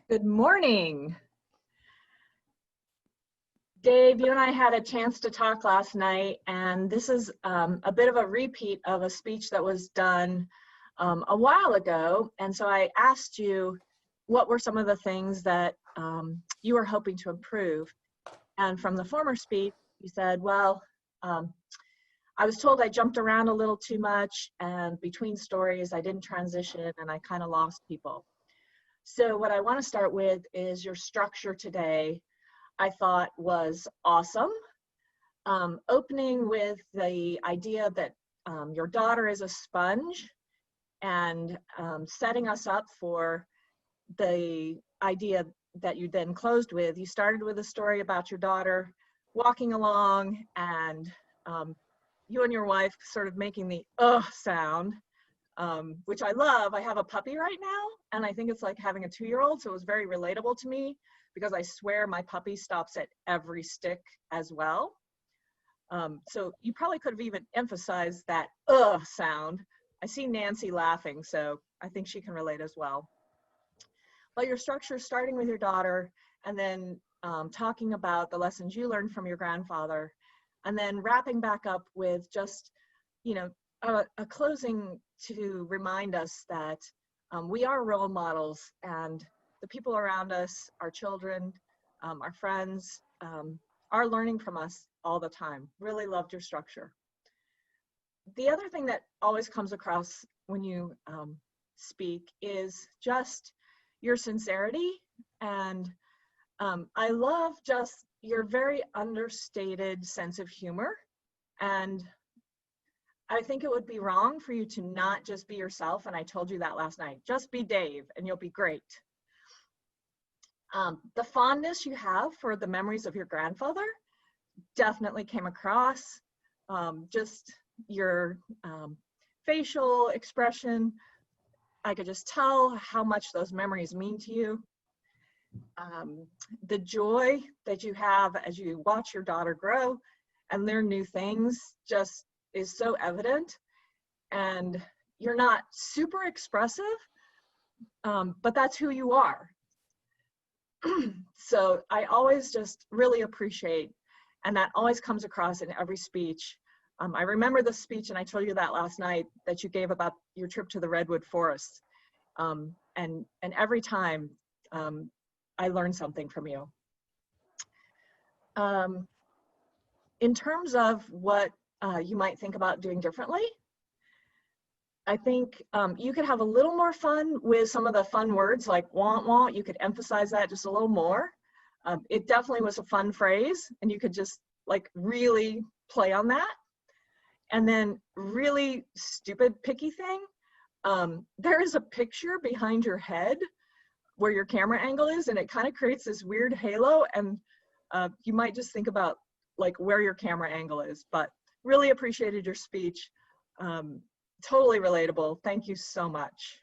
Good morning. Dave, you and I had a chance to talk last night, and this is a bit of a repeat of a speech that was done a while ago. And so I asked you what were some of the things that you were hoping to improve. And from the former speech, you said, well, I was told I jumped around a little too much, and between stories, I didn't transition, and I kind of lost people. So what I want to start with is your structure today. I thought was awesome. Opening with the idea that your daughter is a sponge, and setting us up for the idea that you then closed with. You started with a story about your daughter walking along, and you and your wife sort of making the sound, which I love. I have a puppy right now, and I think it's like having a 2-year-old, so it was very relatable to me because I swear my puppy stops at every stick as well. So you probably could have even emphasized that sound. I see Nancy laughing, so I think she can relate as well. But your structure, starting with your daughter, and then talking about the lessons you learned from your grandfather, and then wrapping back up with just, a closing to remind us that we are role models, and the people around us, our children, our friends, are learning from us all the time. Really loved your structure. The other thing that always comes across when you speak is just your sincerity, and I love just your very understated sense of humor. And I think it would be wrong for you to not just be yourself, and I told you that last night. Just be Dave, and you'll be great. The fondness you have for the memories of your grandfather definitely came across. Just your facial expression, I could just tell how much those memories mean to you. The joy that you have as you watch your daughter grow and learn new things just is so evident. And you're not super expressive, but that's who you are. So I always just really appreciate, and that always comes across in every speech. I remember the speech, and I told you that last night, that you gave about your trip to the Redwood Forest. And every time I learned something from you. In terms of what you might think about doing differently, I think you could have a little more fun with some of the fun words like want, want. You could emphasize that just a little more. It definitely was a fun phrase, and you could just like really play on that. And then really stupid picky thing, there is a picture behind your head where your camera angle is, and it kind of creates this weird halo, and you might just think about like where your camera angle is. But really appreciated your speech. Totally relatable. Thank you so much.